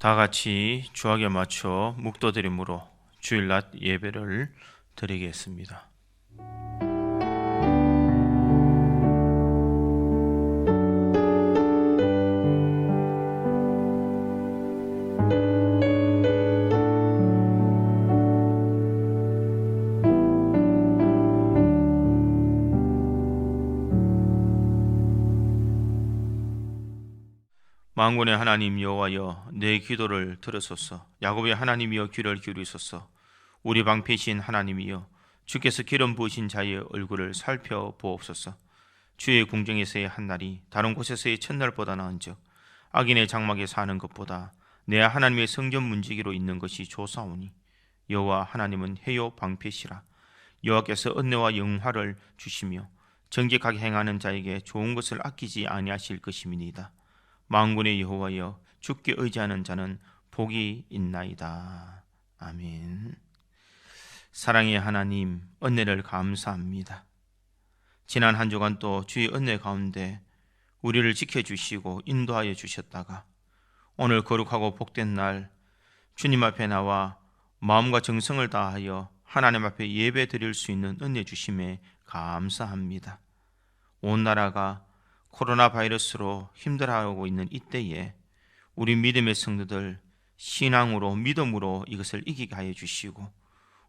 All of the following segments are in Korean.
다 같이 주악에 맞춰 묵도드림으로 주일낮 예배를 드리겠습니다. 만군의 하나님 여호와여, 내 기도를 들으소서. 야곱의 하나님이여, 귀를 기울이소서. 우리 방패신 하나님이여, 주께서 기름 부으신 자의 얼굴을 살펴보옵소서. 주의 궁정에서의 한날이 다른 곳에서의 첫날보다 나은즉 악인의 장막에 사는 것보다 내 하나님의 성전 문지기로 있는 것이 좋사오니, 여호와 하나님은 해요 방패시라. 여호와께서 은혜와 영화를 주시며 정직하게 행하는 자에게 좋은 것을 아끼지 아니하실 것임이니이다. 만군의 여호와여, 주께 의지하는 자는 복이 있나이다. 아멘. 사랑의 하나님, 은혜를 감사합니다. 지난 한 주간 또 주의 은혜 가운데 우리를 지켜주시고 인도하여 주셨다가 오늘 거룩하고 복된 날 주님 앞에 나와 마음과 정성을 다하여 하나님 앞에 예배 드릴 수 있는 은혜 주심에 감사합니다. 온 나라가 코로나 바이러스로 힘들어하고 있는 이때에 우리 믿음의 성도들 신앙으로 믿음으로 이것을 이기게 하여 주시고,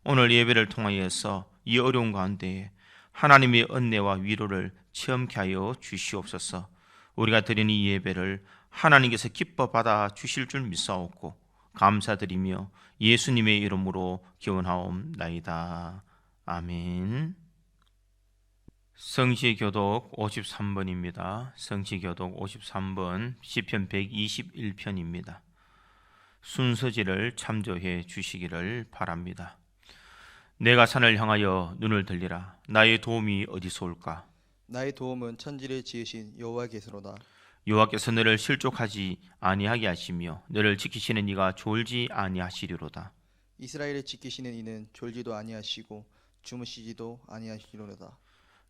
오늘 예배를 통하여서 이 어려운 가운데에 하나님의 은혜와 위로를 체험케 하여 주시옵소서. 우리가 드리는 이 예배를 하나님께서 기뻐 받아 주실 줄 믿사옵고 감사드리며 예수님의 이름으로 기원하옵나이다. 아멘. 성시교독 53번입니다. 성시교독 53번 시편 121편입니다. 순서지를 참조해 주시기를 바랍니다. 내가 산을 향하여 눈을 들리라. 나의 도움이 어디서 올까? 나의 도움은 천지를 지으신 여호와께서로다. 여호와께서 너를 실족하지 아니하게 하시며 너를 지키시는 이가 졸지 아니하시리로다. 이스라엘을 지키시는 이는 졸지도 아니하시고 주무시지도 아니하시리로다.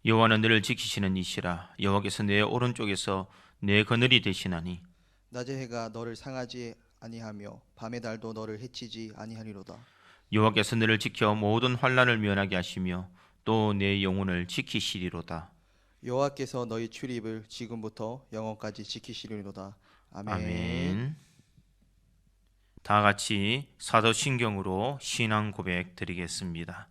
여호와는 너를 지키시는 이시라. 여호와께서 내 오른쪽에서 내 그늘이 되시나니 낮의 해가 너를 상하지 아니하며 밤의 달도 너를 해치지 아니하리로다. 여호와께서 너를 지켜 모든 환난을 면하게 하시며 또 내 영혼을 지키시리로다. 여호와께서 너희 출입을 지금부터 영원까지 지키시리로다. 아멘. 아멘. 다 같이 사도신경으로 신앙 고백 드리겠습니다.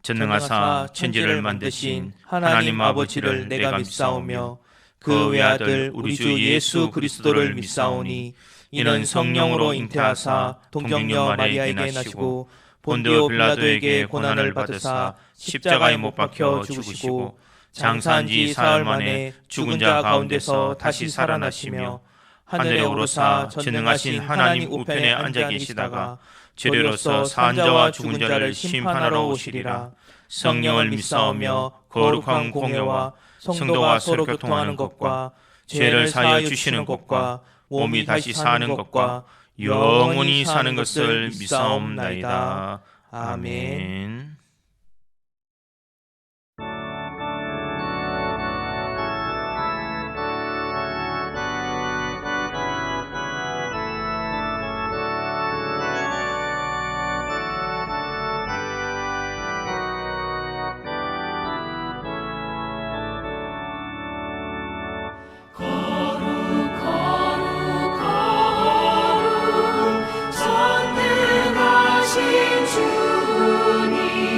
전능하사 천지를 만드신 하나님 아버지를 내가 믿사오며 그 외아들 우리 주 예수 그리스도를 믿사오니, 이는 성령으로 잉태하사 동정녀 마리아에게 나시고 본디오 빌라도에게 고난을 받으사 십자가에 못 박혀 죽으시고 장사한 지 사흘 만에 죽은 자 가운데서 다시 살아나시며 하늘에 오르사 전능하신 하나님 우편에 앉아 계시다가 주례로서 산 자와 죽은 자를 심판하러 오시리라. 성령을 믿사오며 거룩한 공회와 성도와 서로 교통하는 것과 죄를 사하여 주시는 것과 몸이 다시 사는 것과 영원히 사는 것을 믿사옵나이다. 아멘. 전능하신 주님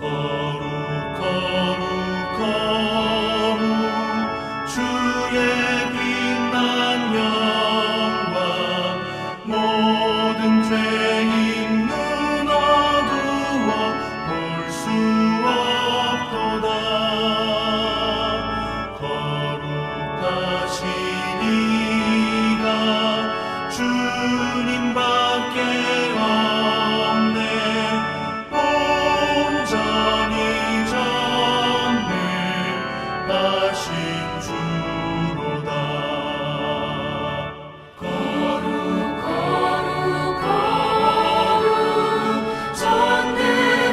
거룩 거룩 거룩 주의 빛난 영광 모든 죄인 눈 어두워 볼 수 없도다. 거룩하신 이가 주님밖에 없네. 온전히 전능하신 주로다. 거룩 거룩 거룩 전능하신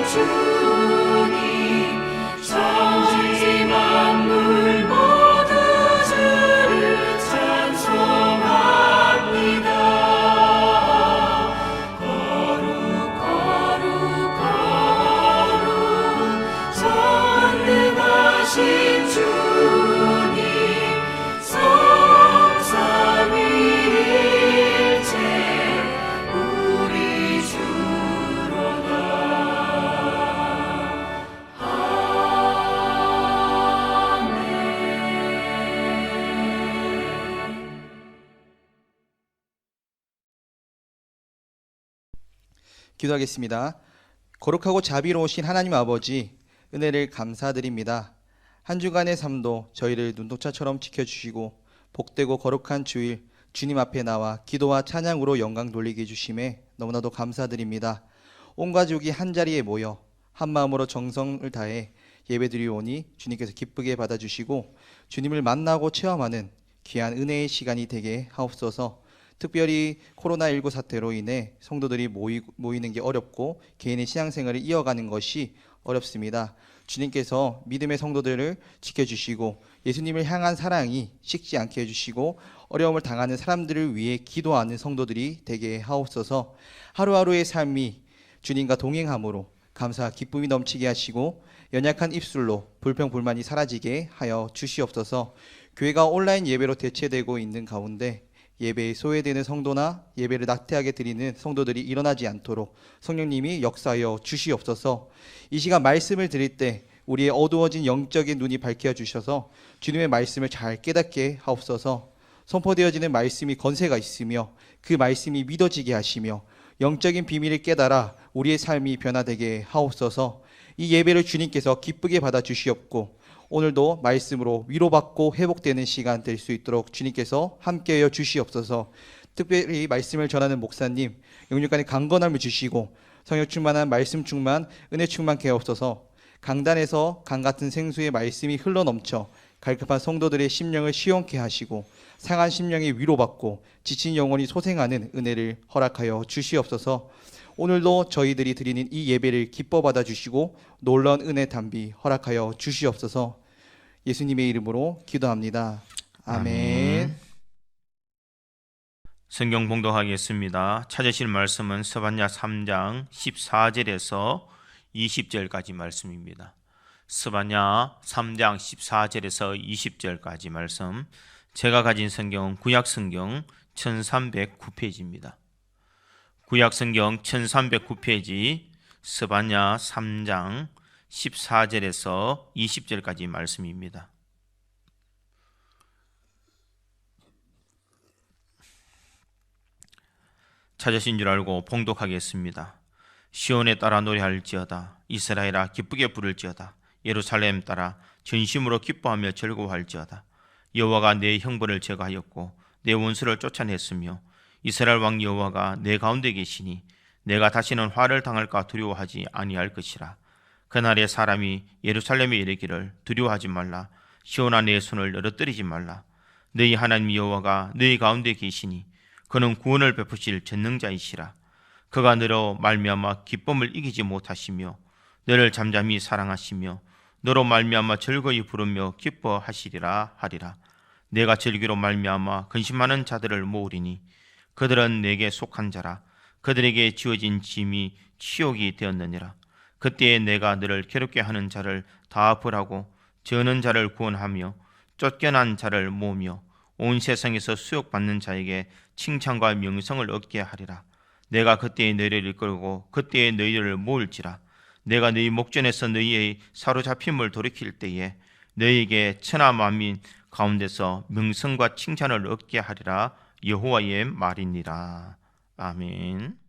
주님 천지 만물 모두 주를 찬송합니다. 거룩 거룩 거룩 전능하신 주님 성삼위일체 우리 주로다. 기도하겠습니다. 거룩하고 자비로우신 하나님 아버지, 은혜를 감사드립니다. 한 주간의 삶도 저희를 눈동자처럼 지켜주시고 복되고 거룩한 주일 주님 앞에 나와 기도와 찬양으로 영광 돌리게 해주심에 너무나도 감사드립니다. 온 가족이 한자리에 모여 한 마음으로 정성을 다해 예배드리오니 주님께서 기쁘게 받아주시고 주님을 만나고 체험하는 귀한 은혜의 시간이 되게 하옵소서. 특별히 코로나19 사태로 인해 성도들이 모이는 게 어렵고 개인의 신앙생활을 이어가는 것이 어렵습니다. 주님께서 믿음의 성도들을 지켜주시고 예수님을 향한 사랑이 식지 않게 해주시고 어려움을 당하는 사람들을 위해 기도하는 성도들이 되게 하옵소서. 하루하루의 삶이 주님과 동행함으로 감사와 기쁨이 넘치게 하시고 연약한 입술로 불평불만이 사라지게 하여 주시옵소서. 교회가 온라인 예배로 대체되고 있는 가운데 예배에 소외되는 성도나 예배를 나태하게 드리는 성도들이 일어나지 않도록 성령님이 역사하여 주시옵소서. 이 시간 말씀을 드릴 때 우리의 어두워진 영적인 눈이 밝혀 주셔서 주님의 말씀을 잘 깨닫게 하옵소서. 선포되어지는 말씀이 건세가 있으며 그 말씀이 믿어지게 하시며 영적인 비밀을 깨달아 우리의 삶이 변화되게 하옵소서. 이 예배를 주님께서 기쁘게 받아 주시옵고 오늘도 말씀으로 위로받고 회복되는 시간 될 수 있도록 주님께서 함께하여 주시옵소서. 특별히 말씀을 전하는 목사님 영육간의 강건함을 주시고 성령 충만한 말씀 충만 은혜 충만케 하옵소서. 강단에서 강 같은 생수의 말씀이 흘러넘쳐 갈급한 성도들의 심령을 시원케 하시고 상한 심령이 위로받고 지친 영혼이 소생하는 은혜를 허락하여 주시옵소서. 오늘도 저희들이 드리는 이 예배를 기뻐 받아주시고 놀라운 은혜 담비 허락하여 주시옵소서. 예수님의 이름으로 기도합니다. 아멘. 성경 봉독하겠습니다. 찾으실 말씀은 스바냐 3장 14절에서 20절까지 말씀입니다. 스바냐 3장 14절에서 20절까지 말씀. 제가 가진 성경은 구약성경 1309페이지입니다. 구약성경 1309페이지 스바냐 3장 14절에서 20절까지 말씀입니다. 찾으신 줄 알고 봉독하겠습니다. 시온에 따라 노래할지어다. 이스라엘아 기쁘게 부를지어다. 예루살렘 따라 전심으로 기뻐하며 즐거워할지어다. 여호와가 내 형벌을 제거하였고 내 원수를 쫓아냈으며 이스라엘 왕 여호와가 내 가운데 계시니 내가 다시는 화를 당할까 두려워하지 아니할 것이라. 그날에 사람이 예루살렘에 이르기를 두려워하지 말라. 시온아 내 손을 늘어뜨리지 말라. 너희 하나님 여호와가 너희 가운데 계시니 그는 구원을 베푸실 전능자이시라. 그가 너로 말미암아 기쁨을 이기지 못하시며 너를 잠잠히 사랑하시며 너로 말미암아 즐거이 부르며 기뻐하시리라 하리라. 내가 즐기로 말미암아 근심하는 자들을 모으리니 그들은 내게 속한 자라. 그들에게 지어진 짐이 치욕이 되었느니라. 그때에 내가 너를 괴롭게 하는 자를 다 벌하고 저는 자를 구원하며 쫓겨난 자를 모으며 온 세상에서 수욕받는 자에게 칭찬과 명성을 얻게 하리라. 내가 그때에 너희를 이끌고 그때에 너희를 모을지라. 내가 너희 목전에서 너희의 사로잡힘을 돌이킬 때에 너희에게 천하 만민 가운데서 명성과 칭찬을 얻게 하리라. 여호와의 말이니라. 아멘.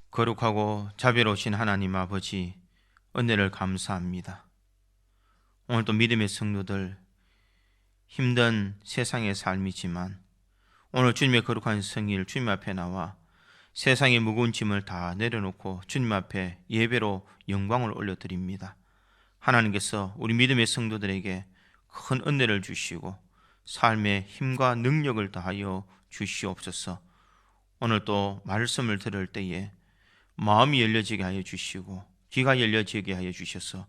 거룩하고 자비로우신 하나님 아버지, 은혜를 감사합니다. 오늘도 믿음의 성도들, 힘든 세상의 삶이지만 오늘 주님의 거룩한 성일 주님 앞에 나와 세상의 무거운 짐을 다 내려놓고 주님 앞에 예배로 영광을 올려드립니다. 하나님께서 우리 믿음의 성도들에게 큰 은혜를 주시고 삶의 힘과 능력을 다하여 주시옵소서. 오늘 또 말씀을 들을 때에 마음이 열려지게 하여 주시고 귀가 열려지게 하여 주셔서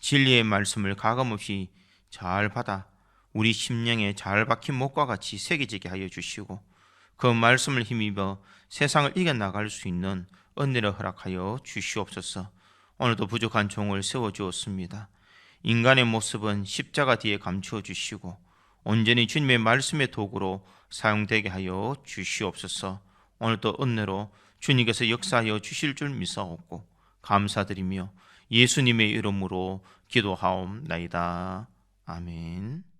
진리의 말씀을 가감없이 잘 받아 우리 심령에 잘 박힌 못과 같이 새겨지게 하여 주시고 그 말씀을 힘입어 세상을 이겨나갈 수 있는 은혜를 허락하여 주시옵소서. 오늘도 부족한 종을 세워주었습니다. 인간의 모습은 십자가 뒤에 감추어 주시고 온전히 주님의 말씀의 도구로 사용되게 하여 주시옵소서. 오늘도 은혜로 주님께서 역사하여 주실 줄 믿사옵고 감사드리며 예수님의 이름으로 기도하옵나이다. 아멘.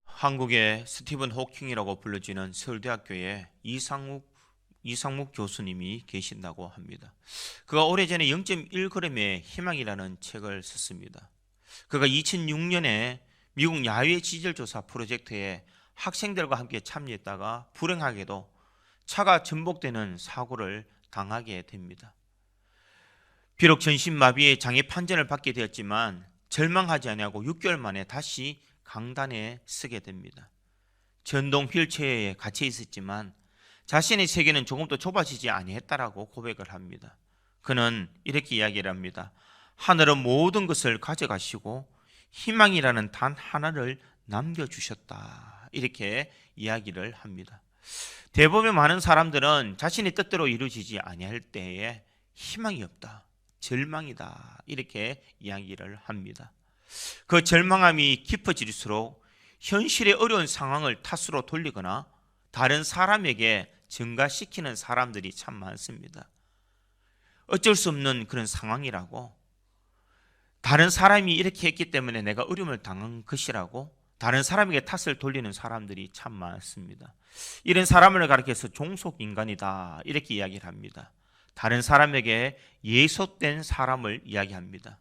한국의 스티븐 호킹이라고 불려지는 서울대학교에 이상묵 교수님이 계신다고 합니다. 그가 오래전에 0.1g의 희망이라는 책을 썼습니다. 그가 2006년에 미국 야외 지질조사 프로젝트에 학생들과 함께 참여했다가 불행하게도 차가 전복되는 사고를 당하게 됩니다. 비록 전신마비의 장애 판정을 받게 되었지만 절망하지 아니하고 6개월 만에 다시 강단에 서게 됩니다. 전동 휠체어에 갇혀 있었지만 자신의 세계는 조금도 좁아지지 아니했다라고 고백을 합니다. 그는 이렇게 이야기를 합니다. 하늘은 모든 것을 가져가시고 희망이라는 단 하나를 남겨주셨다. 이렇게 이야기를 합니다. 대부분 많은 사람들은 자신의 뜻대로 이루어지지 아니할 때에 희망이 없다, 절망이다 이렇게 이야기를 합니다. 그 절망함이 깊어질수록 현실의 어려운 상황을 탓으로 돌리거나 다른 사람에게 전가시키는 사람들이 참 많습니다. 어쩔 수 없는 그런 상황이라고, 다른 사람이 이렇게 했기 때문에 내가 어려움을 당한 것이라고 다른 사람에게 탓을 돌리는 사람들이 참 많습니다. 이런 사람을 가리켜서 종속인간이다 이렇게 이야기를 합니다. 다른 사람에게 예속된 사람을 이야기합니다.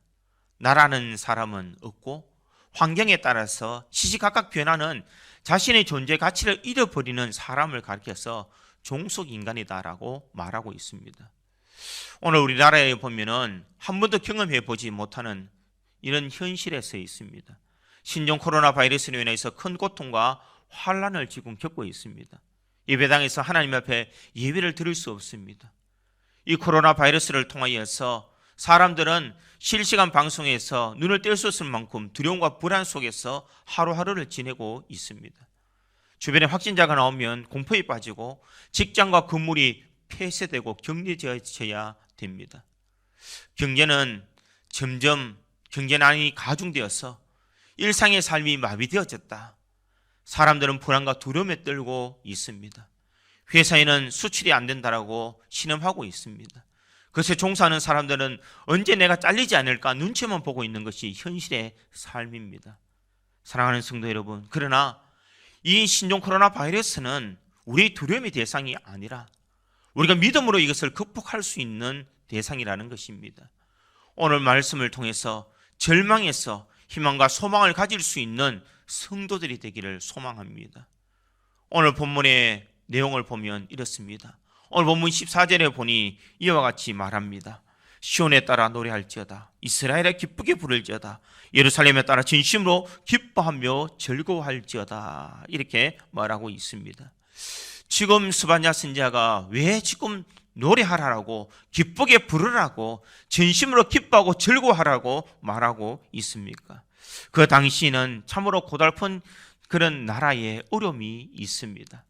나라는 사람은 없고 환경에 따라서 시시각각 변하는 자신의 존재 가치를 잃어버리는 사람을 가리켜서 종속인간이다라고 말하고 있습니다. 오늘 우리나라에 보면은 한 번도 경험해 보지 못하는 이런 현실에 서 있습니다. 신종 코로나 바이러스로 인해서 큰 고통과 환난을 지금 겪고 있습니다. 예배당에서 하나님 앞에 예배를 드릴 수 없습니다. 이 코로나 바이러스를 통하여서 사람들은 실시간 방송에서 눈을 뗄 수 없을 만큼 두려움과 불안 속에서 하루하루를 지내고 있습니다. 주변에 확진자가 나오면 공포에 빠지고 직장과 건물이 폐쇄되고 격리되어야 됩니다. 경제는 점점 경제난이 가중되어서 일상의 삶이 마비되어졌다. 사람들은 불안과 두려움에 떨고 있습니다. 회사에는 수출이 안 된다라고 신음하고 있습니다. 그것에 종사하는 사람들은 언제 내가 잘리지 않을까 눈치만 보고 있는 것이 현실의 삶입니다. 사랑하는 성도 여러분, 그러나 이 신종 코로나 바이러스는 우리의 두려움의 대상이 아니라 우리가 믿음으로 이것을 극복할 수 있는 대상이라는 것입니다. 오늘 말씀을 통해서 절망에서 희망과 소망을 가질 수 있는 성도들이 되기를 소망합니다. 오늘 본문의 내용을 보면 이렇습니다. 오늘 본문 14절에 보니 이와 같이 말합니다. 시온에 따라 노래할지어다, 이스라엘에 기쁘게 부를지어다, 예루살렘에 따라 진심으로 기뻐하며 즐거워할지어다 이렇게 말하고 있습니다. 지금 스바냐 선지자가 왜 지금 노래하라고 기쁘게 부르라고 진심으로 기뻐하고 즐거워하라고 말하고 있습니까? 그 당시에는 참으로 고달픈 그런 나라의 어려움이 있습니다.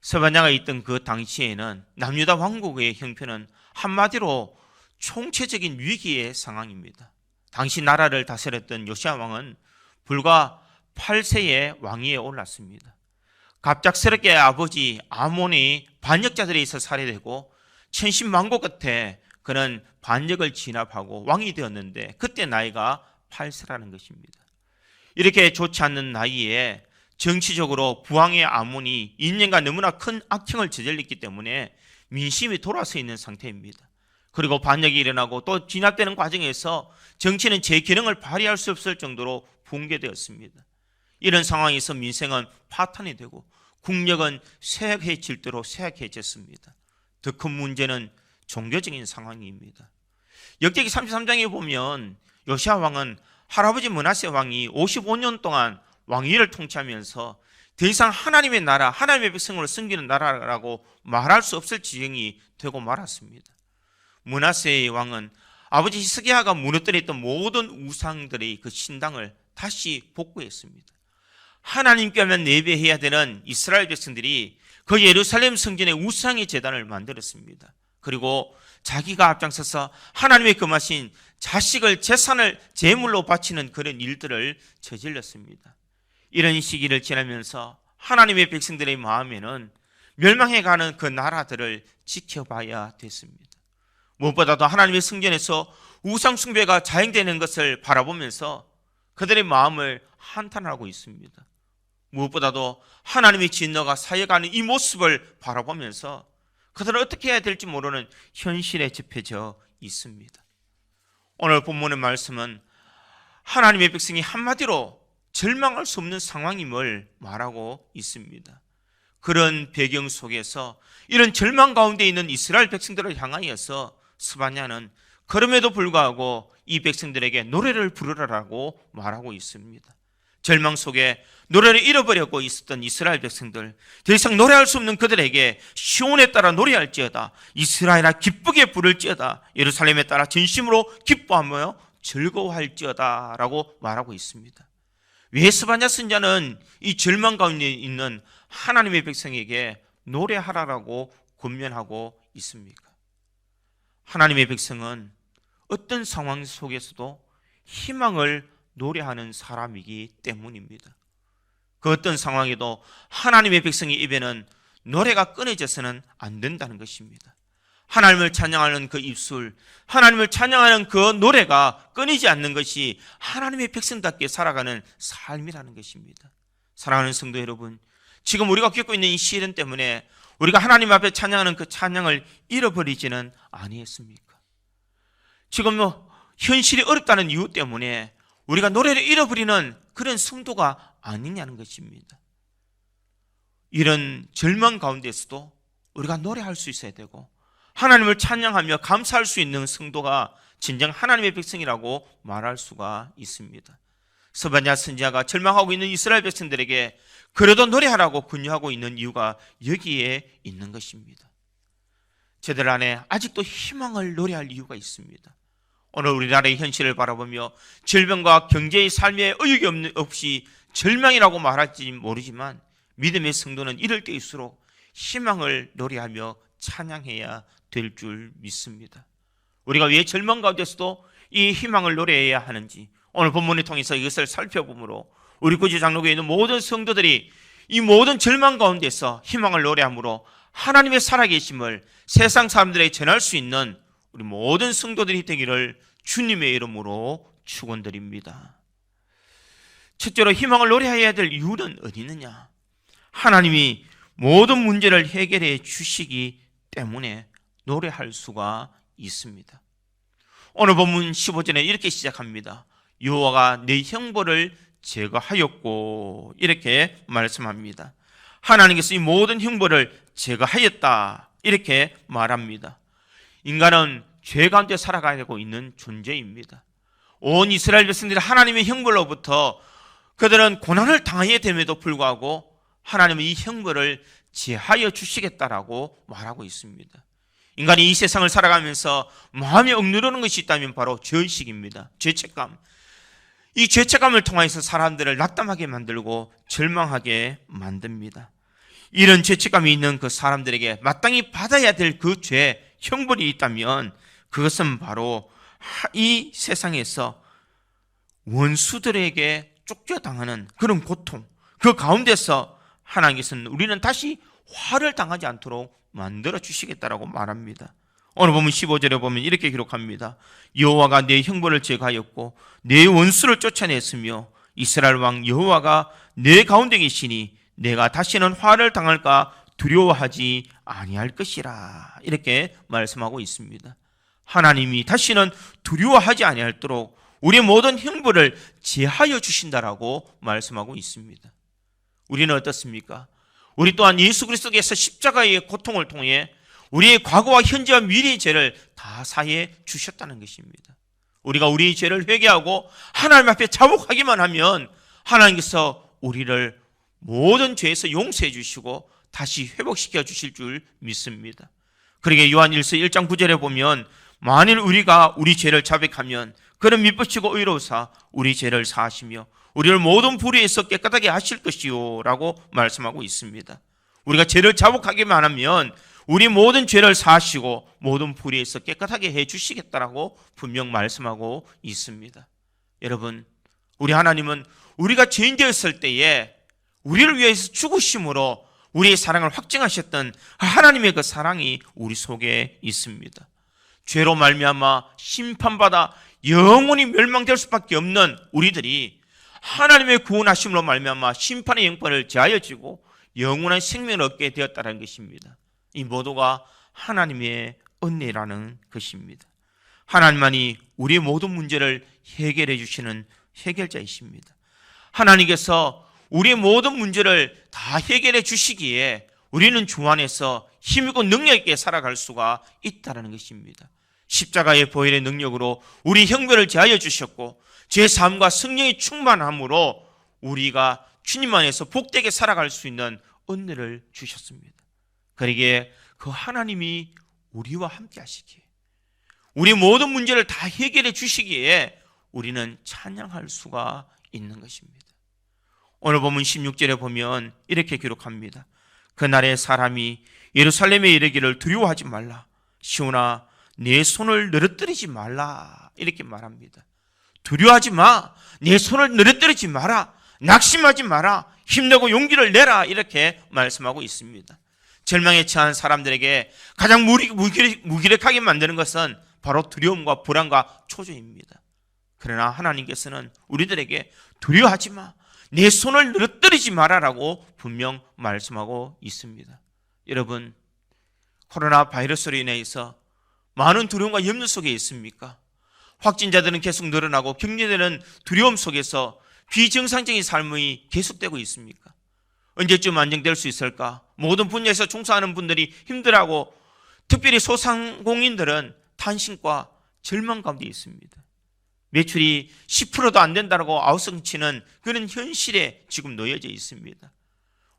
스바냐가 있던 그 당시에는 남유다 왕국의 형편은 한마디로 총체적인 위기의 상황입니다. 당시 나라를 다스렸던 요시야 왕은 불과 8세의 왕위에 올랐습니다. 갑작스럽게 아버지 아몬이 반역자들에 의해서 살해되고 천신만고 끝에 그는 반역을 진압하고 왕이 되었는데 그때 나이가 8세라는 것입니다. 이렇게 좋지 않는 나이에 정치적으로 부왕의 아몬이 인년간 너무나 큰 악행을 저질렀기 때문에 민심이 돌아서 있는 상태입니다. 그리고 반역이 일어나고 또 진압되는 과정에서 정치는 제 기능을 발휘할 수 없을 정도로 붕괴되었습니다. 이런 상황에서 민생은 파탄이 되고 국력은 쇠약해질 대로 쇠약해졌습니다. 더 큰 문제는 종교적인 상황입니다. 역대기 33장에 보면 요시아 왕은 할아버지 므낫세 왕이 55년 동안 왕위를 통치하면서 더 이상 하나님의 나라, 하나님의 백성으로 섬기는 나라라고 말할 수 없을 지경이 되고 말았습니다. 므낫세의 왕은 아버지 히스기야가 무너뜨렸던 모든 우상들의 그 신당을 다시 복구했습니다. 하나님께만 예배해야 되는 이스라엘 백성들이 그 예루살렘 성전에 우상의 제단을 만들었습니다. 그리고 자기가 앞장서서 하나님의 금하신 자식을 재산을 제물로 바치는 그런 일들을 저질렀습니다. 이런 시기를 지나면서 하나님의 백성들의 마음에는 멸망해가는 그 나라들을 지켜봐야 됐습니다. 무엇보다도 하나님의 성전에서 우상 숭배가 자행되는 것을 바라보면서 그들의 마음을 한탄하고 있습니다. 무엇보다도 하나님의 진노가 사여가는 이 모습을 바라보면서 그들은 어떻게 해야 될지 모르는 현실에 접해져 있습니다. 오늘 본문의 말씀은 하나님의 백성이 한마디로 절망할 수 없는 상황임을 말하고 있습니다. 그런 배경 속에서 이런 절망 가운데 있는 이스라엘 백성들을 향하여서 스바냐는 그럼에도 불구하고 이 백성들에게 노래를 부르라고 말하고 있습니다. 절망 속에 노래를 잃어버리고 있었던 이스라엘 백성들, 더 이상 노래할 수 없는 그들에게 시온에 따라 노래할지어다, 이스라엘아 기쁘게 부를지어다, 예루살렘에 따라 진심으로 기뻐하며 즐거워할지어다 라고 말하고 있습니다. 왜 스바냐 선지자는 이 절망 가운데 있는 하나님의 백성에게 노래하라라고 권면하고 있습니까? 하나님의 백성은 어떤 상황 속에서도 희망을 노래하는 사람이기 때문입니다. 그 어떤 상황에도 하나님의 백성의 입에는 노래가 끊어져서는 안 된다는 것입니다. 하나님을 찬양하는 그 입술, 하나님을 찬양하는 그 노래가 끊이지 않는 것이 하나님의 백성답게 살아가는 삶이라는 것입니다. 사랑하는 성도 여러분, 지금 우리가 겪고 있는 이 시련 때문에 우리가 하나님 앞에 찬양하는 그 찬양을 잃어버리지는 아니했습니까? 지금 현실이 어렵다는 이유 때문에 우리가 노래를 잃어버리는 그런 성도가 아니냐는 것입니다. 이런 절망 가운데서도 우리가 노래할 수 있어야 되고 하나님을 찬양하며 감사할 수 있는 성도가 진정 하나님의 백성이라고 말할 수가 있습니다. 스바냐 선지자가 절망하고 있는 이스라엘 백성들에게 그래도 노래하라고 권유하고 있는 이유가 여기에 있는 것입니다. 저들 안에 아직도 희망을 노래할 이유가 있습니다. 오늘 우리나라의 현실을 바라보며 질병과 경제의 삶에 의욕이 없이 절망이라고 말할지 모르지만 믿음의 성도는 이럴 때일수록 희망을 노래하며 찬양해야 될 줄 믿습니다. 우리가 왜 절망 가운데서도 이 희망을 노래해야 하는지 오늘 본문을 통해서 이것을 살펴보므로 우리 구주 장로교에 있는 모든 성도들이 이 모든 절망 가운데서 희망을 노래함으로 하나님의 살아계심을 세상 사람들에게 전할 수 있는 우리 모든 성도들이 되기를 주님의 이름으로 축원드립니다. 첫째로 희망을 노래해야 될 이유는 어디 있느냐? 하나님이 모든 문제를 해결해 주시기 때문에 노래할 수가 있습니다. 오늘 본문 15절에 이렇게 시작합니다. 여호와가 내 형벌을 제거하였고 이렇게 말씀합니다. 하나님께서 이 모든 형벌을 제거하였다 이렇게 말합니다. 인간은 죄 가운데 살아가고 있는 존재입니다. 온 이스라엘 백성들이 하나님의 형벌로부터 그들은 고난을 당하게 됨에도 불구하고 하나님은 이 형벌을 제하여 주시겠다라고 말하고 있습니다. 인간이 이 세상을 살아가면서 마음에 억누르는 것이 있다면 바로 죄의식입니다. 죄책감. 이 죄책감을 통해서 사람들을 낙담하게 만들고 절망하게 만듭니다. 이런 죄책감이 있는 그 사람들에게 마땅히 받아야 될 그 죄, 형벌이 있다면 그것은 바로 이 세상에서 원수들에게 쫓겨당하는 그런 고통, 그 가운데서 하나님께서는 우리는 다시 화를 당하지 않도록 만들어 주시겠다라고 말합니다. 오늘 보면 15절에 보면 이렇게 기록합니다. 여호와가 내 형벌을 제거하였고 내 원수를 쫓아냈으며 이스라엘 왕 여호와가 내 가운데 계시니 내가 다시는 화를 당할까 두려워하지 아니할 것이라. 이렇게 말씀하고 있습니다. 하나님이 다시는 두려워하지 아니하도록 우리의 모든 형벌을 제하여 주신다라고 말씀하고 있습니다. 우리는 어떻습니까? 우리 또한 예수 그리스도께서 십자가의 고통을 통해 우리의 과거와 현재와 미래의 죄를 다 사해 주셨다는 것입니다. 우리가 우리의 죄를 회개하고 하나님 앞에 자복하기만 하면 하나님께서 우리를 모든 죄에서 용서해 주시고 다시 회복시켜 주실 줄 믿습니다. 그러게 요한일서 1장 9절에 보면 만일 우리가 우리 죄를 자백하면 그는 믿으시고 의로우사 우리 죄를 사하시며 우리를 모든 불의에서 깨끗하게 하실 것이요 라고 말씀하고 있습니다. 우리가 죄를 자복하기만 하면 우리 모든 죄를 사하시고 모든 불의에서 깨끗하게 해 주시겠다라고 분명 말씀하고 있습니다. 여러분, 우리 하나님은 우리가 죄인 되었을 때에 우리를 위해서 죽으심으로 우리의 사랑을 확증하셨던 하나님의 그 사랑이 우리 속에 있습니다. 죄로 말미암아 심판받아 영원히 멸망될 수밖에 없는 우리들이 하나님의 구원하심으로 말미암아 심판의 영권을 제하여 지고 영원한 생명을 얻게 되었다는 것입니다. 이 모두가 하나님의 은혜라는 것입니다. 하나님만이 우리의 모든 문제를 해결해 주시는 해결자이십니다. 하나님께서 우리의 모든 문제를 다 해결해 주시기에 우리는 주 안에서 힘있고 능력 있게 살아갈 수가 있다는 것입니다. 십자가의 보혈의 능력으로 우리 형벌을 제하여 주셨고 제3과 성령의 충만함으로 우리가 주님 안에서 복되게 살아갈 수 있는 은혜를 주셨습니다. 그러기에 그 하나님이 우리와 함께 하시기에 우리 모든 문제를 다 해결해 주시기에 우리는 찬양할 수가 있는 것입니다. 오늘 본문 16절에 보면 이렇게 기록합니다. 그날에 사람이 예루살렘에 이르기를 두려워하지 말라. 시온아 내 손을 늘어뜨리지 말라. 이렇게 말합니다. 두려워하지 마. 내 손을 늘어뜨리지 마라. 낙심하지 마라. 힘내고 용기를 내라. 이렇게 말씀하고 있습니다. 절망에 처한 사람들에게 가장 무기력하게 만드는 것은 바로 두려움과 불안과 초조입니다. 그러나 하나님께서는 우리들에게 두려워하지 마. 내 손을 늘어뜨리지 마라라고 분명 말씀하고 있습니다. 여러분, 코로나 바이러스로 인해서 많은 두려움과 염려 속에 있습니까? 확진자들은 계속 늘어나고 격리되는 두려움 속에서 비정상적인 삶이 계속되고 있습니까? 언제쯤 안정될 수 있을까? 모든 분야에서 종사하는 분들이 힘들어하고 특별히 소상공인들은 탄식과 절망 가운데 있습니다. 매출이 10%도 안 된다고 아우성치는 그런 현실에 지금 놓여져 있습니다.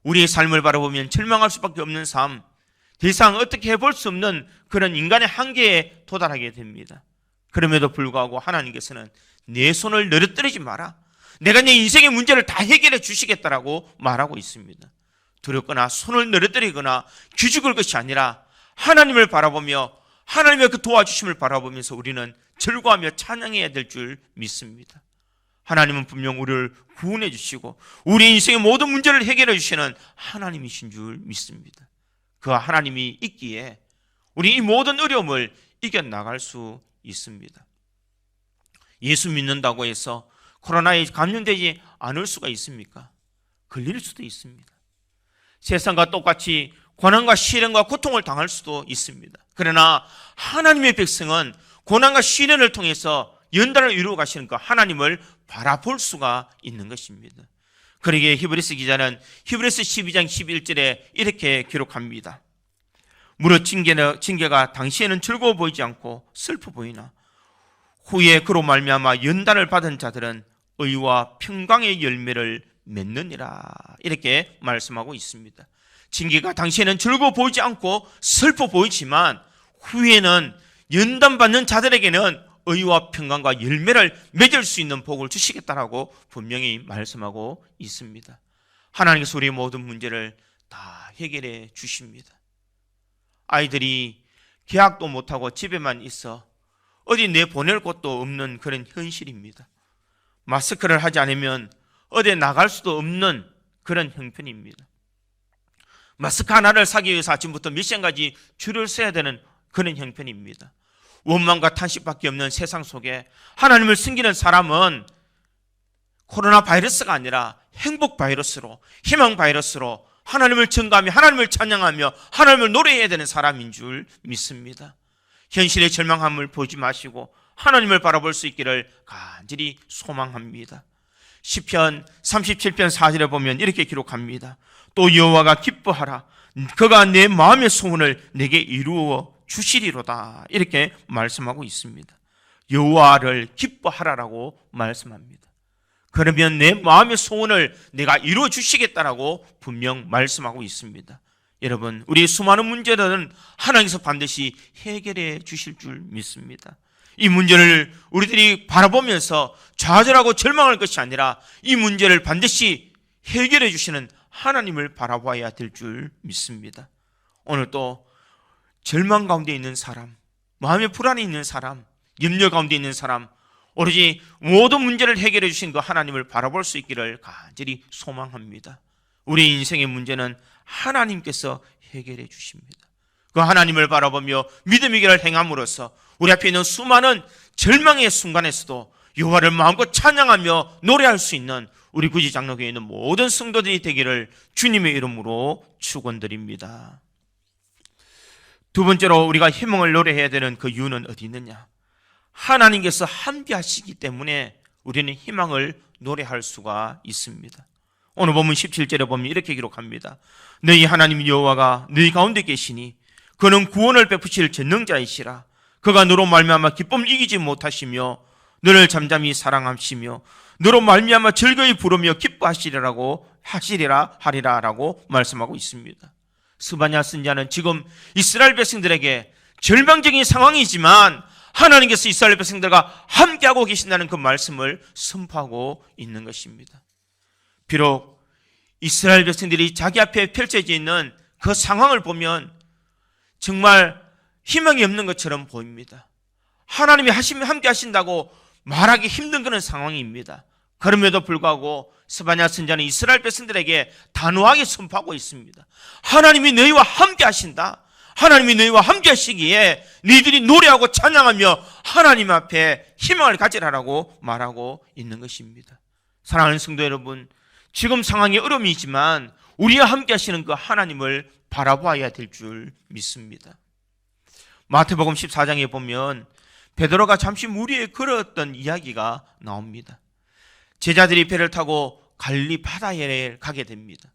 우리의 삶을 바라보면 절망할 수밖에 없는 삶, 더 이상 어떻게 해볼 수 없는 그런 인간의 한계에 도달하게 됩니다. 그럼에도 불구하고 하나님께서는 내 손을 늘어뜨리지 마라. 내가 내 인생의 문제를 다 해결해 주시겠다라고 말하고 있습니다. 두렵거나 손을 늘어뜨리거나 기죽을 것이 아니라 하나님을 바라보며 하나님의 그 도와주심을 바라보면서 우리는 절구하며 찬양해야 될 줄 믿습니다. 하나님은 분명 우리를 구원해 주시고 우리 인생의 모든 문제를 해결해 주시는 하나님이신 줄 믿습니다. 그 하나님이 있기에 우리 이 모든 어려움을 이겨나갈 수 있습니다. 예수 믿는다고 해서 코로나에 감염되지 않을 수가 있습니까? 걸릴 수도 있습니다. 세상과 똑같이 고난과 시련과 고통을 당할 수도 있습니다. 그러나 하나님의 백성은 고난과 시련을 통해서 연단을 이루어 가시는 그 하나님을 바라볼 수가 있는 것입니다. 그러기에 히브리서 기자는 히브리서 12장 11절에 이렇게 기록합니다. 무릇 징계가 당시에는 즐거워 보이지 않고 슬퍼 보이나 후에 그로 말미암아 연단을 받은 자들은 의와 평강의 열매를 맺느니라. 이렇게 말씀하고 있습니다. 징계가 당시에는 즐거워 보이지 않고 슬퍼 보이지만 후에는 연단받는 자들에게는 의와 평강과 열매를 맺을 수 있는 복을 주시겠다라고 분명히 말씀하고 있습니다. 하나님께서 우리의 모든 문제를 다 해결해 주십니다. 아이들이 개학도 못하고 집에만 있어 어디 내보낼 곳도 없는 그런 현실입니다. 마스크를 하지 않으면 어디에 나갈 수도 없는 그런 형편입니다. 마스크 하나를 사기 위해서 아침부터 몇 시간까지 줄을 서야 되는 그런 형편입니다. 원망과 탄식밖에 없는 세상 속에 하나님을 숨기는 사람은 코로나 바이러스가 아니라 행복 바이러스로, 희망 바이러스로 하나님을 증거하며 하나님을 찬양하며 하나님을 노래해야 되는 사람인 줄 믿습니다. 현실의 절망함을 보지 마시고 하나님을 바라볼 수 있기를 간절히 소망합니다. 시편 37편 4절에 보면 이렇게 기록합니다. 또 여호와가 기뻐하라. 그가 내 마음의 소원을 내게 이루어 주시리로다. 이렇게 말씀하고 있습니다. 여호와를 기뻐하라라고 말씀합니다. 그러면 내 마음의 소원을 내가 이루어 주시겠다라고 분명 말씀하고 있습니다. 여러분, 우리 수많은 문제들은 하나님께서 반드시 해결해 주실 줄 믿습니다. 이 문제를 우리들이 바라보면서 좌절하고 절망할 것이 아니라 이 문제를 반드시 해결해 주시는 하나님을 바라봐야 될 줄 믿습니다. 오늘 또 절망 가운데 있는 사람, 마음의 불안이 있는 사람, 염려 가운데 있는 사람, 오로지 모든 문제를 해결해 주신 그 하나님을 바라볼 수 있기를 간절히 소망합니다. 우리 인생의 문제는 하나님께서 해결해 주십니다. 그 하나님을 바라보며 믿음의 길을 행함으로써 우리 앞에 있는 수많은 절망의 순간에서도 여호와를 마음껏 찬양하며 노래할 수 있는 우리 구지 장로교회에 있는 모든 성도들이 되기를 주님의 이름으로 축원드립니다. 두 번째로 우리가 희망을 노래해야 되는 그 이유는 어디 있느냐? 하나님께서 함께 하시기 때문에 우리는 희망을 노래할 수가 있습니다. 오늘 본문 17절에 보면 이렇게 기록합니다. 너희 하나님 여호와가 너희 가운데 계시니 그는 구원을 베푸실 전능자이시라. 그가 너로 말미암아 기쁨을 이기지 못하시며 너를 잠잠히 사랑하시며 너로 말미암아 즐거이 부르며 기뻐하시리라고 하리라라고 말씀하고 있습니다. 스바냐 선지자는 지금 이스라엘 백성들에게 절망적인 상황이지만 하나님께서 이스라엘 백성들과 함께하고 계신다는 그 말씀을 선포하고 있는 것입니다. 비록 이스라엘 백성들이 자기 앞에 펼쳐져 있는 그 상황을 보면 정말 희망이 없는 것처럼 보입니다. 하나님이 함께 하신다고 말하기 힘든 그런 상황입니다. 그럼에도 불구하고 스바냐 선지자는 이스라엘 백성들에게 단호하게 선포하고 있습니다. 하나님이 너희와 함께 하신다. 하나님이 너희와 함께 하시기에 너희들이 노래하고 찬양하며 하나님 앞에 희망을 가지라라고 말하고 있는 것입니다. 사랑하는 성도 여러분, 지금 상황이 어려움이지만 우리와 함께 하시는 그 하나님을 바라봐야 될 줄 믿습니다. 마태복음 14장에 보면 베드로가 잠시 물 위에 걸었던 이야기가 나옵니다. 제자들이 배를 타고 갈릴리 바다에 가게 됩니다.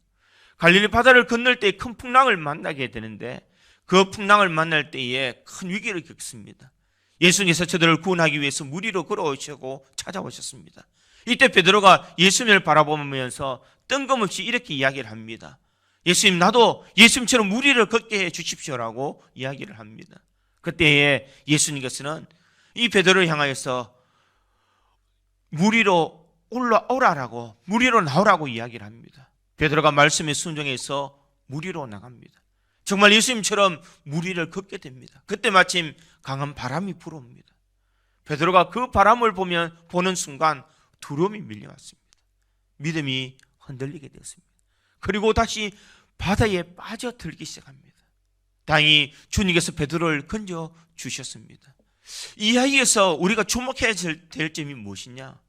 갈릴리 바다를 건널 때 큰 풍랑을 만나게 되는데 그 풍랑을 만날 때에 큰 위기를 겪습니다. 예수님께서 저들을 구원하기 위해서 물 위로 걸어오시고 찾아오셨습니다. 이때 베드로가 예수님을 바라보면서 뜬금없이 이렇게 이야기를 합니다. 예수님, 나도 예수님처럼 물 위를 걷게 해 주십시오라고 이야기를 합니다. 그때에 예수님께서는 이 베드로를 향하여서 물 위로 올라오라라고, 물 위로 나오라고 이야기를 합니다. 베드로가 말씀에 순종해서 물 위로 나갑니다. 정말 예수님처럼 물 위를 걷게 됩니다. 그때 마침 강한 바람이 불어옵니다. 베드로가 그 바람을 보는 순간 두려움이 밀려왔습니다. 믿음이 흔들리게 되었습니다. 그리고 다시 바다에 빠져들기 시작합니다. 다행히 주님께서 베드로를 건져 주셨습니다. 이 이야기에서 우리가 주목해야 될 점이 무엇이냐?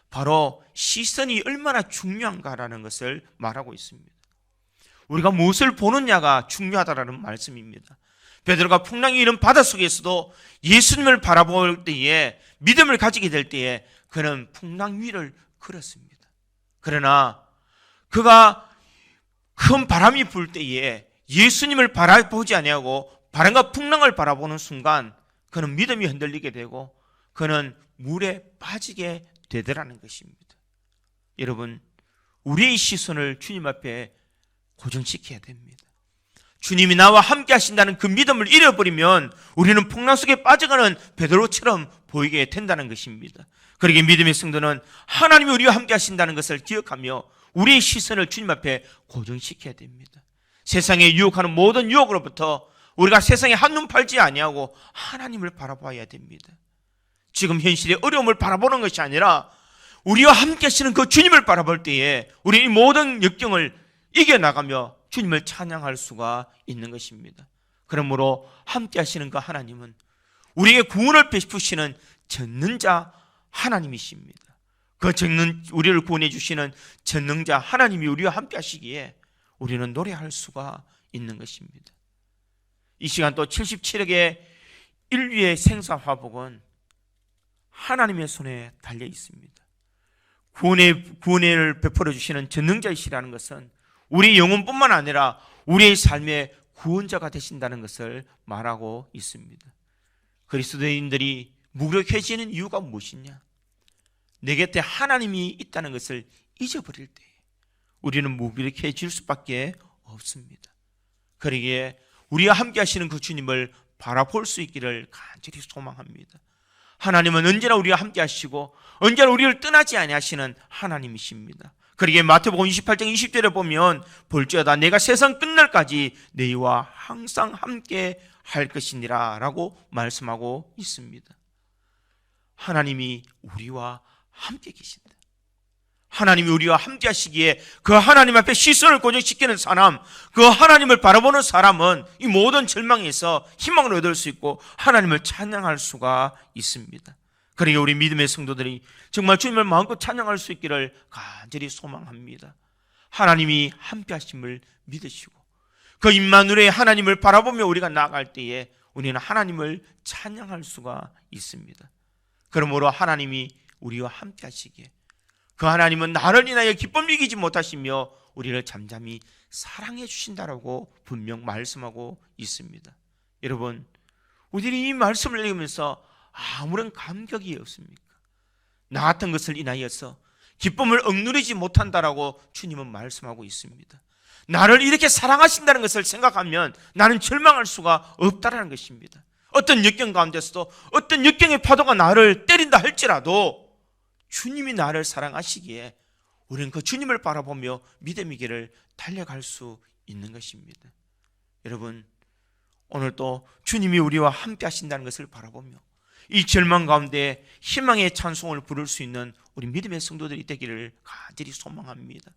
바로 시선이 얼마나 중요한가라는 것을 말하고 있습니다. 우리가 무엇을 보느냐가 중요하다라는 말씀입니다. 베드로가 풍랑이 이런 바닷속에서도 예수님을 바라볼 때에, 믿음을 가지게 될 때에 그는 풍랑 위를 걸었습니다. 그러나 그가 큰 바람이 불 때에 예수님을 바라보지 아니하고 바람과 풍랑을 바라보는 순간 그는 믿음이 흔들리게 되고 그는 물에 빠지게 되더라는 것입니다. 여러분, 우리의 시선을 주님 앞에 고정시켜야 됩니다. 주님이 나와 함께 하신다는 그 믿음을 잃어버리면 우리는 풍랑 속에 빠져가는 베드로처럼 보이게 된다는 것입니다. 그러기에 믿음의 성도는 하나님이 우리와 함께 하신다는 것을 기억하며 우리의 시선을 주님 앞에 고정시켜야 됩니다. 세상에 유혹하는 모든 유혹으로부터 우리가 세상에 한눈 팔지 아니하고 하나님을 바라봐야 됩니다. 지금 현실의 어려움을 바라보는 것이 아니라 우리와 함께 하시는 그 주님을 바라볼 때에 우리 이 모든 역경을 이겨나가며 주님을 찬양할 수가 있는 것입니다. 그러므로 함께 하시는 그 하나님은 우리에게 구원을 베푸시는 전능자 하나님이십니다. 그 우리를 구원해 주시는 전능자 하나님이 우리와 함께 하시기에 우리는 노래할 수가 있는 것입니다. 이 시간 또 77억의 인류의 생사화복은 하나님의 손에 달려 있습니다. 구원을 베풀어 주시는 전능자이시라는 것은 우리 영혼뿐만 아니라 우리의 삶의 구원자가 되신다는 것을 말하고 있습니다. 그리스도인들이 무력해지는 이유가 무엇이냐? 내 곁에 하나님이 있다는 것을 잊어버릴 때 우리는 무력해질 수밖에 없습니다. 그러기에 우리와 함께 하시는 그 주님을 바라볼 수 있기를 간절히 소망합니다. 하나님은 언제나 우리와 함께 하시고 언제나 우리를 떠나지 아니하시는 하나님이십니다. 그러기에 마태복음 28장 20절에 보면 볼지어다 내가 세상 끝날까지 너희와 항상 함께 할 것이니라 라고 말씀하고 있습니다. 하나님이 우리와 함께 계신다. 하나님이 우리와 함께 하시기에 그 하나님 앞에 시선을 고정시키는 사람, 그 하나님을 바라보는 사람은 이 모든 절망에서 희망을 얻을 수 있고 하나님을 찬양할 수가 있습니다. 그러기에 우리 믿음의 성도들이 정말 주님을 마음껏 찬양할 수 있기를 간절히 소망합니다. 하나님이 함께 하심을 믿으시고 그 임마누엘의 하나님을 바라보며 우리가 나아갈 때에 우리는 하나님을 찬양할 수가 있습니다. 그러므로 하나님이 우리와 함께 하시기에 그 하나님은 나를 인하여 기쁨을 이기지 못하시며 우리를 잠잠히 사랑해 주신다라고 분명 말씀하고 있습니다. 여러분, 우리들이 이 말씀을 읽으면서 아무런 감격이 없습니까? 나 같은 것을 인하여서 기쁨을 억누르지 못한다라고 주님은 말씀하고 있습니다. 나를 이렇게 사랑하신다는 것을 생각하면 나는 절망할 수가 없다라는 것입니다. 어떤 역경 가운데서도 어떤 역경의 파도가 나를 때린다 할지라도 주님이 나를 사랑하시기에 우리는 그 주님을 바라보며 믿음의 길을 달려갈 수 있는 것입니다. 여러분, 오늘 또 주님이 우리와 함께 하신다는 것을 바라보며 이 절망 가운데 희망의 찬송을 부를 수 있는 우리 믿음의 성도들이 되기를 간절히 소망합니다.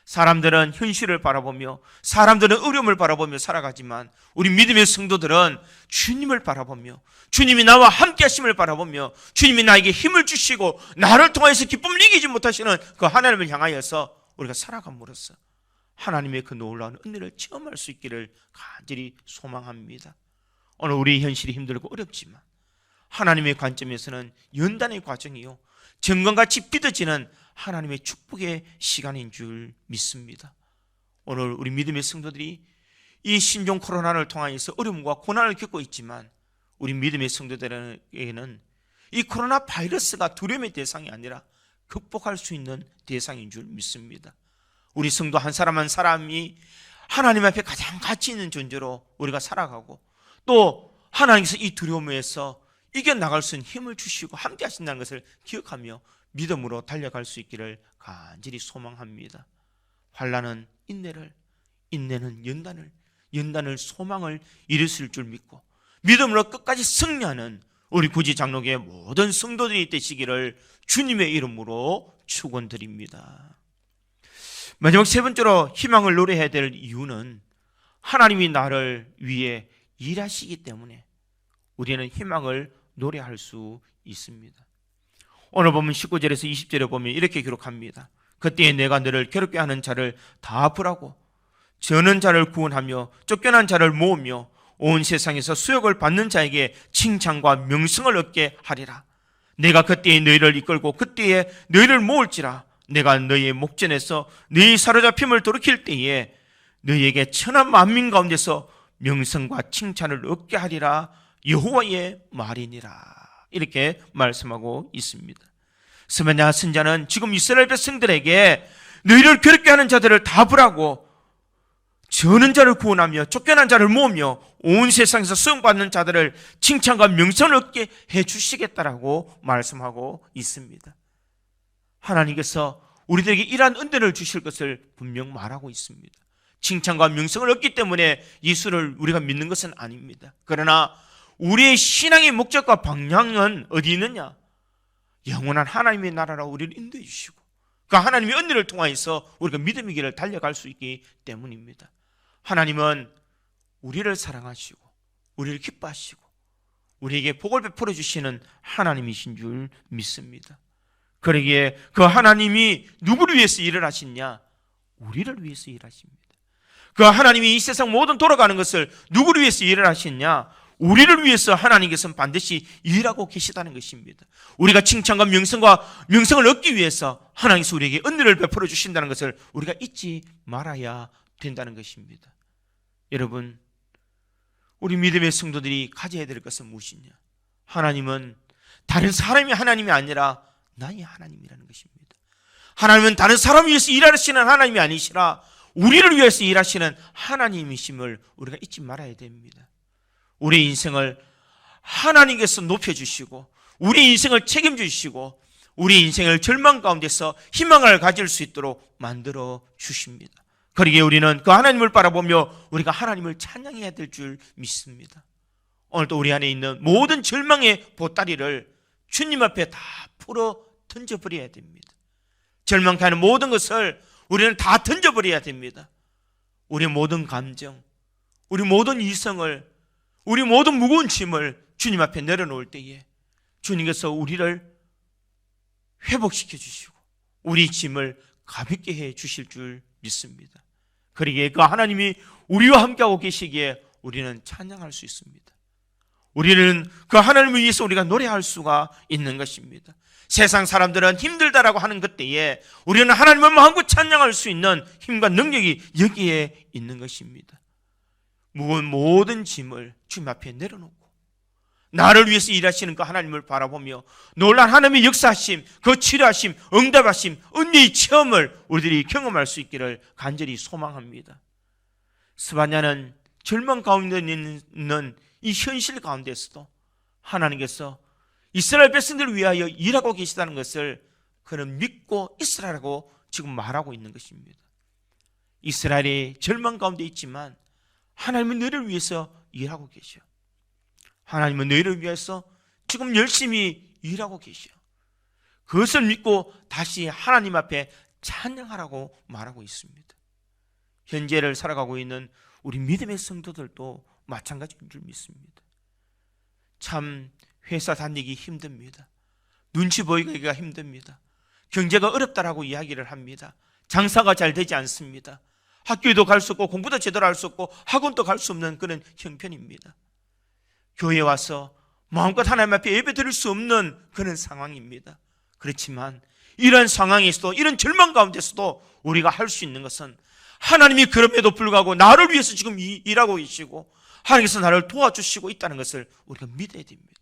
사람들은 현실을 바라보며 사람들은 어려움을 바라보며 살아가지만 우리 믿음의 성도들은 주님을 바라보며 주님이 나와 함께 하심을 바라보며 주님이 나에게 힘을 주시고 나를 통해서 기쁨을 이기지 못하시는 그 하나님을 향하여서 우리가 살아감으로써 하나님의 그 놀라운 은혜를 체험할 수 있기를 간절히 소망합니다. 오늘 우리의 현실이 힘들고 어렵지만 하나님의 관점에서는 연단의 과정이요 정금같이 빚어지는 하나님의 축복의 시간인 줄 믿습니다. 오늘 우리 믿음의 성도들이 이 신종 코로나를 통하여서 어려움과 고난을 겪고 있지만 우리 믿음의 성도들에게는 이 코로나 바이러스가 두려움의 대상이 아니라 극복할 수 있는 대상인 줄 믿습니다. 우리 성도 한 사람 한 사람이 하나님 앞에 가장 가치 있는 존재로 우리가 살아가고 또 하나님께서 이 두려움에서 이겨나갈 수 있는 힘을 주시고 함께 하신다는 것을 기억하며 믿음으로 달려갈 수 있기를 간절히 소망합니다. 환난은 인내를, 인내는 연단을, 연단을 소망을 이루실 줄 믿고 믿음으로 끝까지 승리하는 우리 구지 장로교의 모든 성도들이 되시기를 주님의 이름으로 축원드립니다. 마지막 세 번째로 희망을 노래해야 될 이유는 하나님이 나를 위해 일하시기 때문에 우리는 희망을 노래할 수 있습니다. 오늘 보면 19절에서 20절에 보면 이렇게 기록합니다. 그때에 내가 너를 괴롭게 하는 자를 다 벌하고 저는 자를 구원하며 쫓겨난 자를 모으며 온 세상에서 수욕을 받는 자에게 칭찬과 명성을 얻게 하리라. 내가 그때에 너희를 이끌고 그때에 너희를 모을지라. 내가 너희의 목전에서 너희 사로잡힘을 돌이킬 때에 너희에게 천한 만민 가운데서 명성과 칭찬을 얻게 하리라. 여호와의 말이니라. 이렇게 말씀하고 있습니다. 스바냐 선자는 지금 이스라엘 백성들에게 너희를 괴롭게 하는 자들을 다 벌하고 저는 자를 구원하며 쫓겨난 자를 모으며 온 세상에서 수용받는 자들을 칭찬과 명성을 얻게 해주시겠다라고 말씀하고 있습니다. 하나님께서 우리들에게 이러한 은혜를 주실 것을 분명 말하고 있습니다. 칭찬과 명성을 얻기 때문에 예수를 우리가 믿는 것은 아닙니다. 그러나 우리의 신앙의 목적과 방향은 어디 있느냐? 영원한 하나님의 나라로 우리를 인도해 주시고 그 하나님의 은혜를 통하여서 우리가 믿음의 길을 달려갈 수 있기 때문입니다. 하나님은 우리를 사랑하시고 우리를 기뻐하시고 우리에게 복을 베풀어 주시는 하나님이신 줄 믿습니다. 그러기에 그 하나님이 누구를 위해서 일을 하시냐? 우리를 위해서 일하십니다. 그 하나님이 이 세상 모든 돌아가는 것을 누구를 위해서 일을 하시냐? 우리를 위해서 하나님께서는 반드시 일하고 계시다는 것입니다. 우리가 칭찬과 명성을 얻기 위해서 하나님께서 우리에게 은혜를 베풀어 주신다는 것을 우리가 잊지 말아야 된다는 것입니다. 여러분, 우리 믿음의 성도들이 가져야 될 것은 무엇이냐? 하나님은 다른 사람이 하나님이 아니라 나의 하나님이라는 것입니다. 하나님은 다른 사람을 위해서 일하시는 하나님이 아니시라 우리를 위해서 일하시는 하나님이심을 우리가 잊지 말아야 됩니다. 우리 인생을 하나님께서 높여주시고 우리 인생을 책임주시고 우리 인생을 절망 가운데서 희망을 가질 수 있도록 만들어 주십니다. 그러기에 우리는 그 하나님을 바라보며 우리가 하나님을 찬양해야 될 줄 믿습니다. 오늘도 우리 안에 있는 모든 절망의 보따리를 주님 앞에 다 풀어 던져버려야 됩니다. 절망케 하는 모든 것을 우리는 다 던져버려야 됩니다. 우리의 모든 감정, 우리 모든 이성을, 우리 모든 무거운 짐을 주님 앞에 내려놓을 때에 주님께서 우리를 회복시켜 주시고 우리 짐을 가볍게 해 주실 줄 믿습니다. 그러기에 그 하나님이 우리와 함께하고 계시기에 우리는 찬양할 수 있습니다. 우리는 그 하나님을 위해서 우리가 노래할 수가 있는 것입니다. 세상 사람들은 힘들다라고 하는 그때에 우리는 하나님을 마음껏 찬양할 수 있는 힘과 능력이 여기에 있는 것입니다. 무거운 모든 짐을 주님 앞에 내려놓고 나를 위해서 일하시는 그 하나님을 바라보며 놀란 하나님의 역사하심, 그 치료하심, 응답하심, 은혜의 체험을 우리들이 경험할 수 있기를 간절히 소망합니다. 스바냐는 절망 가운데 있는 이 현실 가운데서도 하나님께서 이스라엘 백성들을 위하여 일하고 계시다는 것을 그는 믿고 있으라고 지금 말하고 있는 것입니다. 이스라엘이 절망 가운데 있지만 하나님은 너희를 위해서 일하고 계셔. 하나님은 너희를 위해서 지금 열심히 일하고 계셔. 그것을 믿고 다시 하나님 앞에 찬양하라고 말하고 있습니다. 현재를 살아가고 있는 우리 믿음의 성도들도 마찬가지인 줄 믿습니다. 참 회사 다니기 힘듭니다. 눈치 보이기가 힘듭니다. 경제가 어렵다라고 이야기를 합니다. 장사가 잘 되지 않습니다. 학교에도 갈 수 없고 공부도 제대로 할 수 없고 학원도 갈 수 없는 그런 형편입니다. 교회에 와서 마음껏 하나님 앞에 예배 드릴 수 없는 그런 상황입니다. 그렇지만 이런 상황에서도 이런 절망 가운데서도 우리가 할 수 있는 것은 하나님이 그럼에도 불구하고 나를 위해서 지금 일하고 계시고 하나님께서 나를 도와주시고 있다는 것을 우리가 믿어야 됩니다.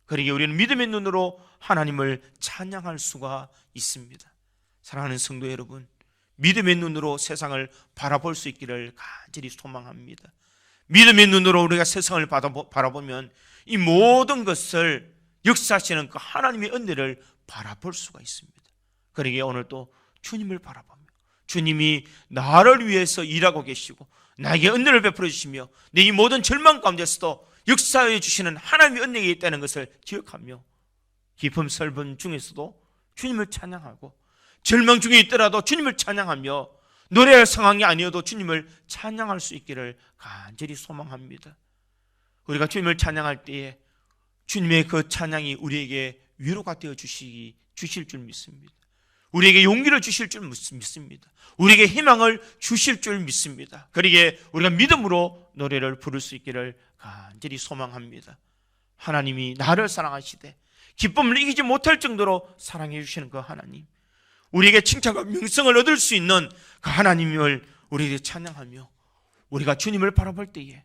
그러기에 우리는 믿음의 눈으로 하나님을 찬양할 수가 있습니다. 사랑하는 성도 여러분, 믿음의 눈으로 세상을 바라볼 수 있기를 간절히 소망합니다. 믿음의 눈으로 우리가 세상을 바라보면 이 모든 것을 역사하시는 그 하나님의 은혜를 바라볼 수가 있습니다. 그러기에 오늘 또 주님을 바라보며 주님이 나를 위해서 일하고 계시고 나에게 은혜를 베풀어 주시며 내 이 모든 절망 가운데서도 역사해 주시는 하나님의 은혜가 있다는 것을 기억하며 깊은 설분 중에서도 주님을 찬양하고 절망 중에 있더라도 주님을 찬양하며 노래할 상황이 아니어도 주님을 찬양할 수 있기를 간절히 소망합니다. 우리가 주님을 찬양할 때에 주님의 그 찬양이 우리에게 위로가 되어 주실 줄 믿습니다. 우리에게 용기를 주실 줄 믿습니다. 우리에게 희망을 주실 줄 믿습니다. 그러기에 우리가 믿음으로 노래를 부를 수 있기를 간절히 소망합니다. 하나님이 나를 사랑하시되 기쁨을 이기지 못할 정도로 사랑해 주시는 그 하나님, 우리에게 칭찬과 명성을 얻을 수 있는 그 하나님을 우리에게 찬양하며 우리가 주님을 바라볼 때에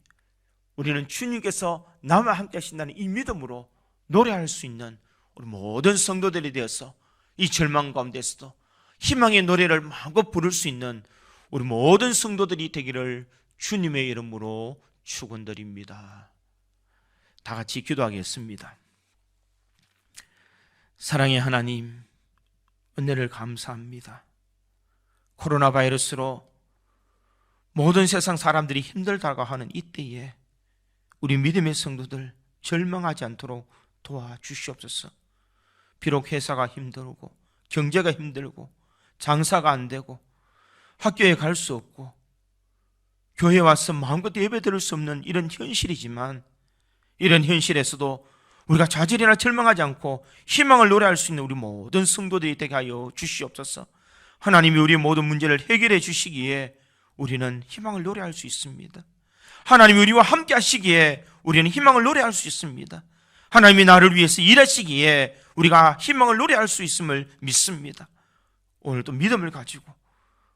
우리는 주님께서 나와 함께 하신다는 이 믿음으로 노래할 수 있는 우리 모든 성도들이 되어서 이 절망 가운데서도 희망의 노래를 마음껏 부를 수 있는 우리 모든 성도들이 되기를 주님의 이름으로 축원드립니다. 다 같이 기도하겠습니다. 사랑의 하나님, 은혜를 감사합니다. 코로나 바이러스로 모든 세상 사람들이 힘들다고 하는 이때에 우리 믿음의 성도들 절망하지 않도록 도와주시옵소서. 비록 회사가 힘들고 경제가 힘들고 장사가 안 되고 학교에 갈 수 없고 교회에 와서 마음껏 예배 드릴 수 없는 이런 현실이지만, 이런 현실에서도 우리가 좌절이나 절망하지 않고 희망을 노래할 수 있는 우리 모든 성도들이 되게 하여 주시옵소서. 하나님이 우리의 모든 문제를 해결해 주시기에 우리는 희망을 노래할 수 있습니다. 하나님이 우리와 함께 하시기에 우리는 희망을 노래할 수 있습니다. 하나님이 나를 위해서 일하시기에 우리가 희망을 노래할 수 있음을 믿습니다. 오늘도 믿음을 가지고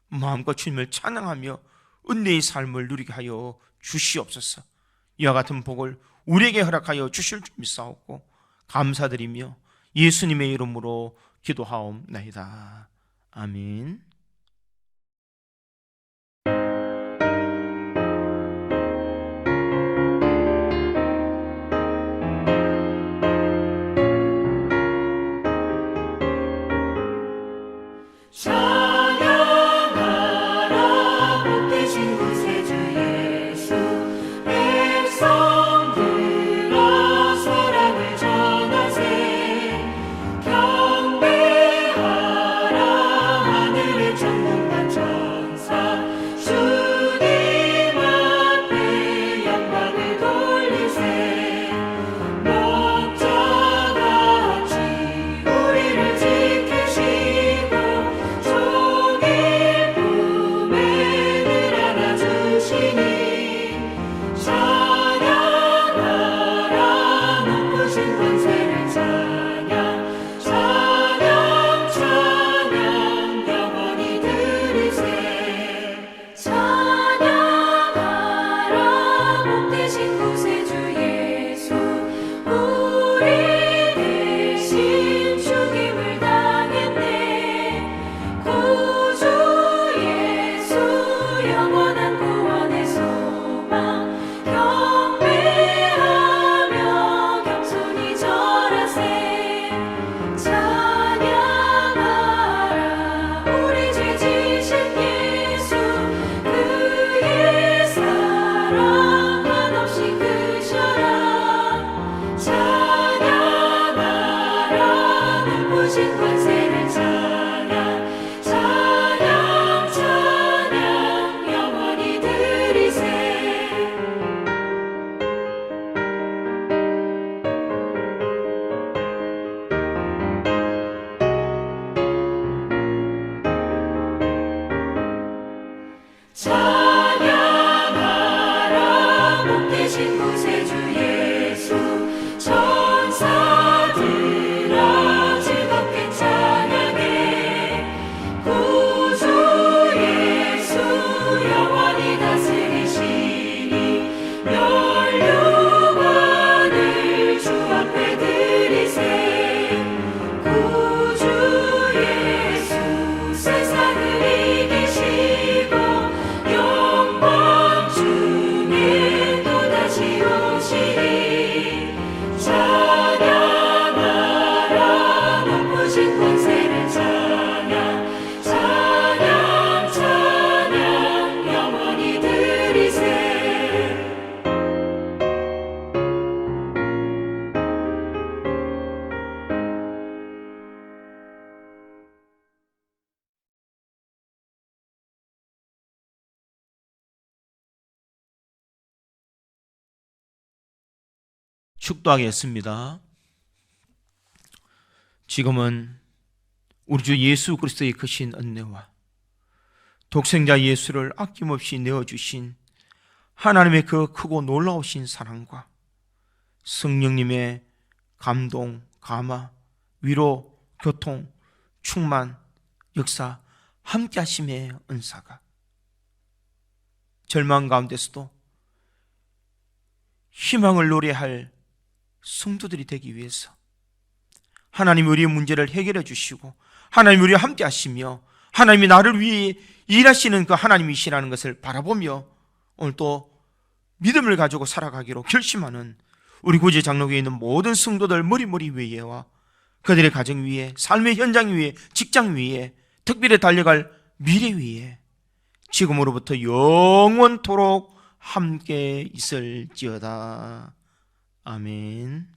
마음껏 주님을 찬양하며 은혜의 삶을 누리게 하여 주시옵소서. 이와 같은 복을 우리에게 허락하여 주실 줄 믿사옵고 감사드리며 예수님의 이름으로 기도하옵나이다. 아멘. 찬양하라 복되신 구세주 예수 백성들아 사랑을 전하세 경배하라 하늘의 천군과 천사 주님 앞에 영광을 돌리세 목자같이 우리를 지키시고 종일 품에 늘 안아주시니 찬양하라 높으신 권세를 찬양 찬양 찬양 영원히 들으세 찬양하라 복되신 구세주 예수 우리 대신 죽임을 당했네 구주 예수 영원한 구원의 소망 경배하며 겸손히 절하세 찬양하라 우리 죄 지신 예수 그의 사랑 한없이 크셔라 찬양하라 높으신 권세를 찬양 찬양 찬양 영원히 들으세 찬양하라 복되신 구세주 예수 천사들아 즐겁게 찬양해 구주 예수 영원히 다스리시니 멸류관을 주 앞에 드리세 구주 예수 세상을 이기시고 영광 중에 또다시 오시리 찬양하라 높으신 권세를 찬양 찬양 찬양 영원히 들으세 축도하겠습니다. 지금은 우리 주 예수 그리스도의 크신 은혜와 독생자 예수를 아낌없이 내어주신 하나님의 그 크고 놀라우신 사랑과 성령님의 감동, 감화, 위로, 교통, 충만, 역사, 함께 하심의 은사가 절망 가운데서도 희망을 노래할 성도들이 되기 위해서 하나님이 우리의 문제를 해결해 주시고 하나님이 우리와 함께 하시며 하나님이 나를 위해 일하시는 그 하나님이시라는 것을 바라보며 오늘 또 믿음을 가지고 살아가기로 결심하는 우리 구제 장로교에 있는 모든 성도들 머리 위에와 그들의 가정 위에, 삶의 현장 위에, 직장 위에, 특별히 달려갈 미래 위에 지금으로부터 영원토록 함께 있을지어다. 아멘.